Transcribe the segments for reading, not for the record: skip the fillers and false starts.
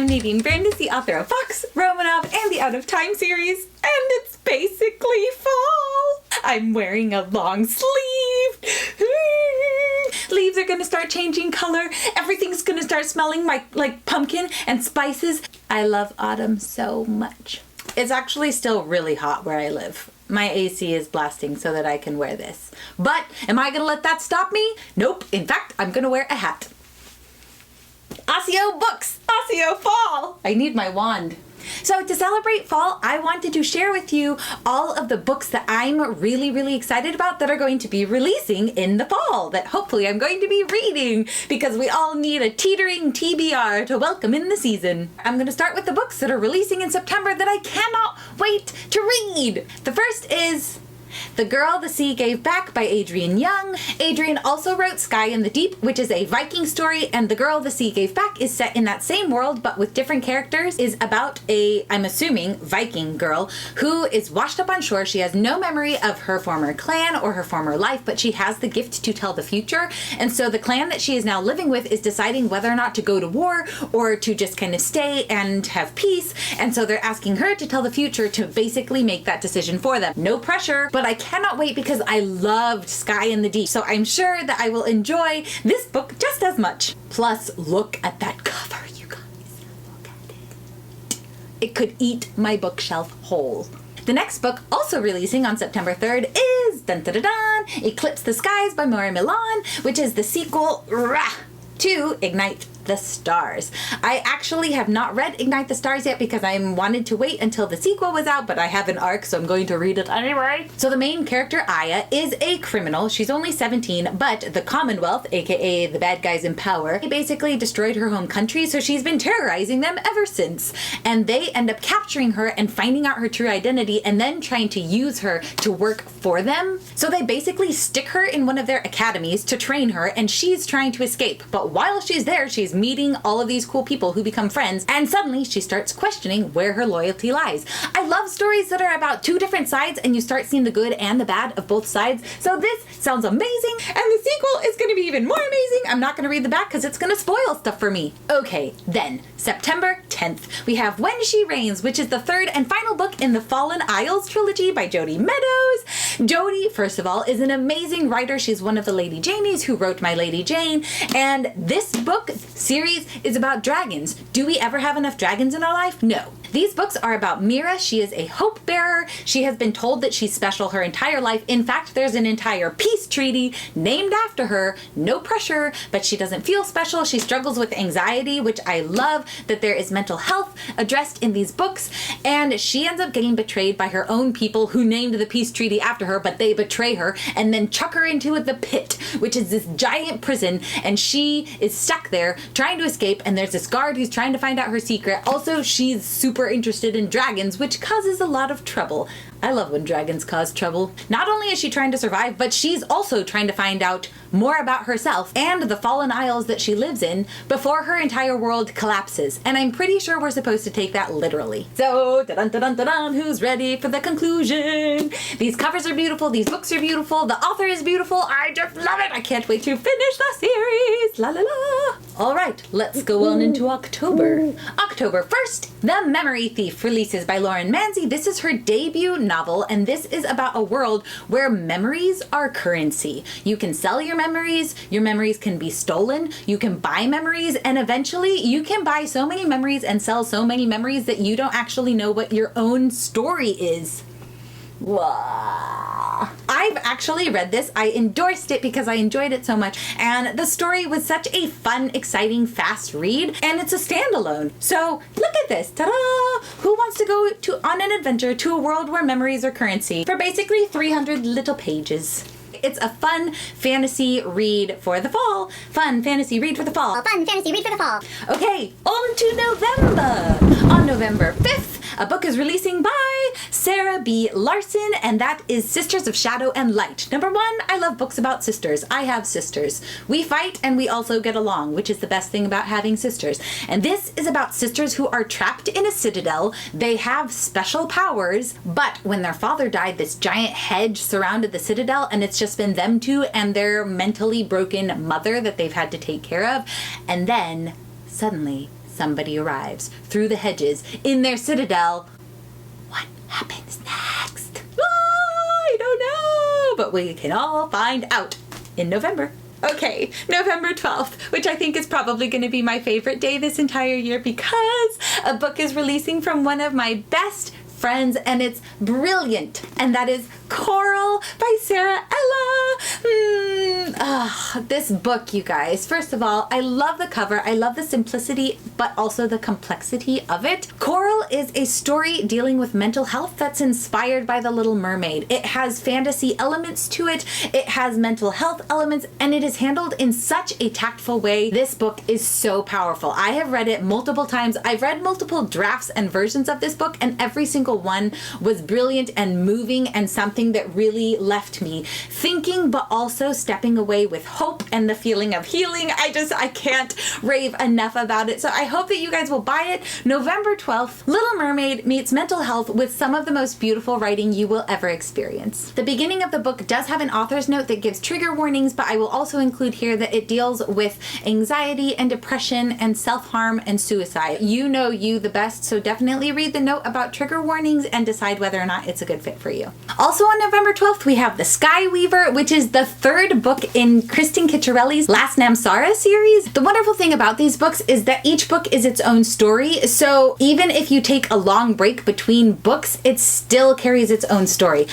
I'm Nadine Brandes, the author of Fox, Romanov, and the Out of Time series, and it's basically fall. I'm wearing a long sleeve. Leaves are gonna start changing color. Everything's gonna start smelling like pumpkin and spices. I love autumn so much. It's actually still really hot where I live. My AC is blasting so that I can wear this. But am I gonna let that stop me? Nope. In fact, I'm gonna wear a hat. Osseo books! Osseo fall! I need my wand. So to celebrate fall, I wanted to share with you all of the books that I'm really excited about that are going to be releasing in the fall, that hopefully I'm going to be reading, because we all need a teetering TBR to welcome in the season. I'm going to start with the books that are releasing in September that I cannot wait to read. The first is The Girl the Sea Gave Back by Adrienne Young. Adrienne also wrote Sky in the Deep, which is a Viking story, and The Girl the Sea Gave Back is set in that same world but with different characters, is about a, I'm assuming, Viking girl who is washed up on shore. She has no memory of her former clan or her former life, but she has the gift to tell the future, and so the clan that she is now living with is deciding whether or not to go to war or to just kind of stay and have peace, and so they're asking her to tell the future to basically make that decision for them. No pressure, but I cannot wait because I loved Sky in the Deep, so I'm sure that I will enjoy this book just as much. Plus, look at that cover, you guys. Look at it. It could eat my bookshelf whole. The next book, also releasing on September 3rd, is Dented, Eclipse the Skies by Maura Milan, which is the sequel to Ignite the Stars. I actually have not read Ignite the Stars yet because I wanted to wait until the sequel was out, but I have an arc, so I'm going to read it anyway. So the main character, Aya, is a criminal. She's only 17, but the Commonwealth, aka the bad guys in power, they basically destroyed her home country, so she's been terrorizing them ever since. And they end up capturing her and finding out her true identity and then trying to use her to work for them. So they basically stick her in one of their academies to train her, and she's trying to escape. But while she's there, she's meeting all of these cool people who become friends, and suddenly she starts questioning where her loyalty lies. I love stories that are about two different sides and you start seeing the good and the bad of both sides. So this sounds amazing, and the sequel is going to be even more amazing. I'm not going to read the back because it's going to spoil stuff for me. Okay, then September 10th, we have When She Reigns, which is the third and final book in the Fallen Isles trilogy by Jodi Meadows. Jodi, first of all, is an amazing writer. She's one of the Lady Jamies who wrote My Lady Jane, and this book series is about dragons. Do we ever have enough dragons in our life? No. These books are about Mira. She is a hope bearer. She has been told that she's special her entire life. In fact, there's an entire peace treaty named after her. No pressure, but she doesn't feel special. She struggles with anxiety, which I love that there is mental health addressed in these books. And she ends up getting betrayed by her own people who named the peace treaty after her, but they betray her and then chuck her into the pit, which is this giant prison, and she is stuck there trying to escape, and there's this guard who's trying to find out her secret. Also, she's super interested in dragons, which causes a lot of trouble. I love when dragons cause trouble. Not only is she trying to survive, but she's also trying to find out more about herself and the Fallen Isles that she lives in before her entire world collapses. And I'm pretty sure we're supposed to take that literally. So, dun-dun-dun-dun-dun, who's ready for the conclusion? These covers are beautiful. These books are beautiful. The author is beautiful. I just love it. I can't wait to finish the series. La la la. All right, let's go on into October. October 1st, The Memory Thief releases by Lauren Manzi. This is her debut novel, and this is about a world where memories are currency. You can sell your memories can be stolen, you can buy memories, and eventually you can buy so many memories and sell so many memories that you don't actually know what your own story is. Wow. I've actually read this. I endorsed it because I enjoyed it so much, and the story was such a fun, exciting, fast read, and it's a standalone. So look at this. Ta-da! Who wants to go on an adventure to a world where memories are currency for basically 300 little pages? It's a fun fantasy read for the fall. Fun fantasy read for the fall. Fun fantasy read for the fall. Okay, on to November. On November 5th, a book is releasing by Sarah B. Larson, and that is Sisters of Shadow and Light. Number one, I love books about sisters. I have sisters. We fight and we also get along, which is the best thing about having sisters. And this is about sisters who are trapped in a citadel. They have special powers, but when their father died, this giant hedge surrounded the citadel, and it's just been them two and their mentally broken mother that they've had to take care of. And then suddenly somebody arrives through the hedges in their citadel. What happens next? I don't know, but we can all find out in November. Okay, November 12th, which I think is probably going to be my favorite day this entire year because a book is releasing from one of my best friends, and it's brilliant, and that is Coral by Sarah Ella. This book, you guys, first of all, I love the cover. I love the simplicity, but also the complexity of it. Coral is a story dealing with mental health that's inspired by The Little Mermaid. It has fantasy elements to it. It has mental health elements, and it is handled in such a tactful way. This book is so powerful. I have read it multiple times. I've read multiple drafts and versions of this book, and every single one was brilliant and moving and something that really left me thinking, but also stepping away with hope and the feeling of healing. I can't rave enough about it. So I hope that you guys will buy it. November 12th, Little Mermaid meets mental health with some of the most beautiful writing you will ever experience. The beginning of the book does have an author's note that gives trigger warnings, but I will also include here that it deals with anxiety and depression and self-harm and suicide. You know you the best, so definitely read the note about trigger warnings and decide whether or not it's a good fit for you. Also on November 12th, we have The Sky Weaver, which is the third book in Kristen Ciccarelli's Last Namsara series. The wonderful thing about these books is that each book is its own story, so even if you take a long break between books, it still carries its own story.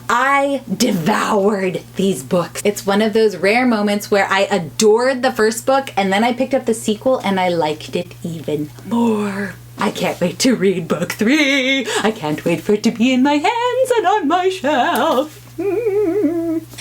I devoured these books. It's one of those rare moments where I adored the first book and then I picked up the sequel and I liked it even more. I can't wait to read book 3. I can't wait for it to be in my hands and on my shelf.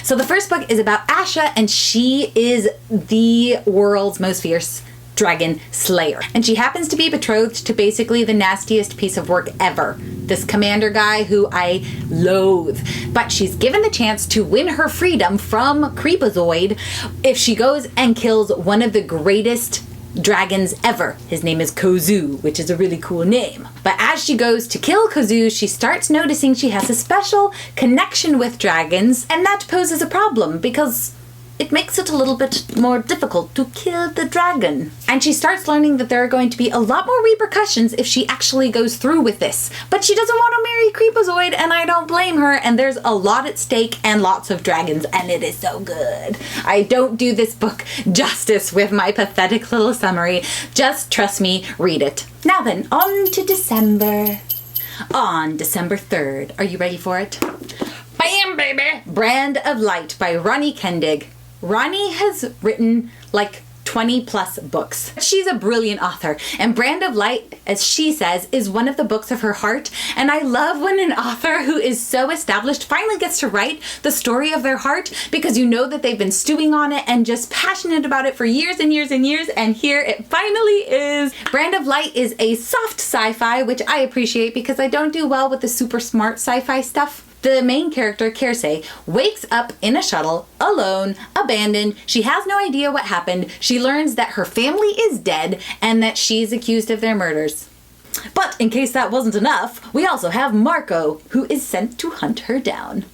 So the first book is about Asha, and she is the world's most fierce dragon slayer. And she happens to be betrothed to basically the nastiest piece of work ever. This commander guy who I loathe. But she's given the chance to win her freedom from Creepazoid if she goes and kills one of the greatest dragons ever. His name is Kozu, which is a really cool name. But as she goes to kill Kozu, she starts noticing she has a special connection with dragons, and that poses a problem because it makes it a little bit more difficult to kill the dragon. And she starts learning that there are going to be a lot more repercussions if she actually goes through with this. But she doesn't want to marry Creepazoid, and I don't blame her, and there's a lot at stake and lots of dragons, and it is so good. I don't do this book justice with my pathetic little summary. Just trust me, read it. Now then, on to December. On December 3rd. Are you ready for it? Bam, baby! Brand of Light by Ronnie Kendig. Ronnie has written like 20 plus books. She's a brilliant author, and Brand of Light, as she says, is one of the books of her heart. And I love when an author who is so established finally gets to write the story of their heart, because you know that they've been stewing on it and just passionate about it for years and years and years, and here it finally is. Brand of Light is a soft sci-fi, which I appreciate because I don't do well with the super smart sci-fi stuff. The main character, Kersey, wakes up in a shuttle, alone, abandoned. She has no idea what happened. She learns that her family is dead and that she's accused of their murders. But in case that wasn't enough, we also have Marco, who is sent to hunt her down.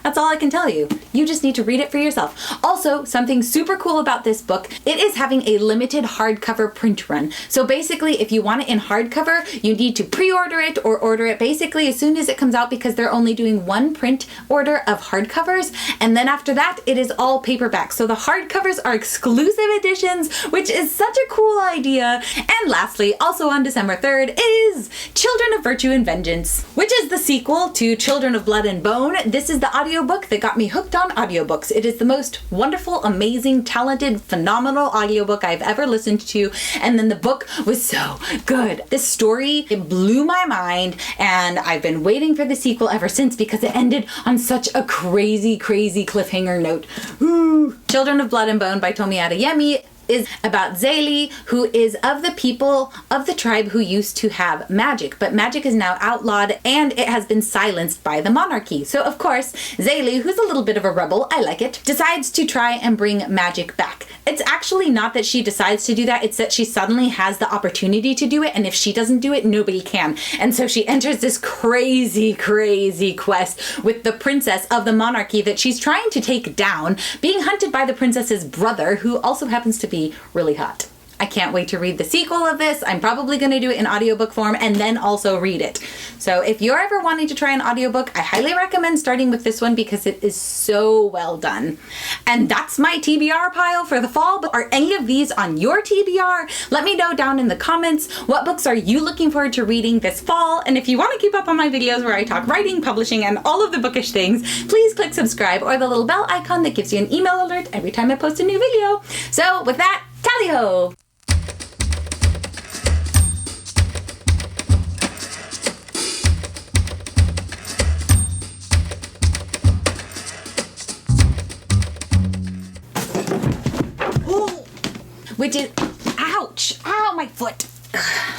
That's all I can tell you. You just need to read it for yourself. Also, something super cool about this book, it is having a limited hardcover print run. So basically, if you want it in hardcover, you need to pre-order it or order it basically as soon as it comes out, because they're only doing one print order of hardcovers. And then after that, it is all paperback. So the hardcovers are exclusive editions, which is such a cool idea. And lastly, also on December 3rd is Children of Virtue and Vengeance, which is the sequel to Children of Blood and Bone. This is the audiobook that got me hooked on audiobooks. It is the most wonderful, amazing, talented, phenomenal audiobook I've ever listened to, and then the book was so good. This story, it blew my mind, and I've been waiting for the sequel ever since because it ended on such a crazy, crazy cliffhanger note. Ooh. Children of Blood and Bone by Tomi Adeyemi is about Zaylee, who is of the people of the tribe who used to have magic, but magic is now outlawed and it has been silenced by the monarchy. So of course, Zaylee, who's a little bit of a rebel, I like it, decides to try and bring magic back. It's actually not that she decides to do that, it's that she suddenly has the opportunity to do it, and if she doesn't do it, nobody can. And so she enters this crazy, crazy quest with the princess of the monarchy that she's trying to take down, being hunted by the princess's brother, who also happens to be really, really hot. I can't wait to read the sequel of this. I'm probably going to do it in audiobook form and then also read it. So if you're ever wanting to try an audiobook, I highly recommend starting with this one because it is so well done. And that's my TBR pile for the fall. But are any of these on your TBR? Let me know down in the comments. What books are you looking forward to reading this fall? And if you want to keep up on my videos where I talk writing, publishing, and all of the bookish things, please click subscribe or the little bell icon that gives you an email alert every time I post a new video. So with that, tally-ho! Which is, ouch, ow, my foot.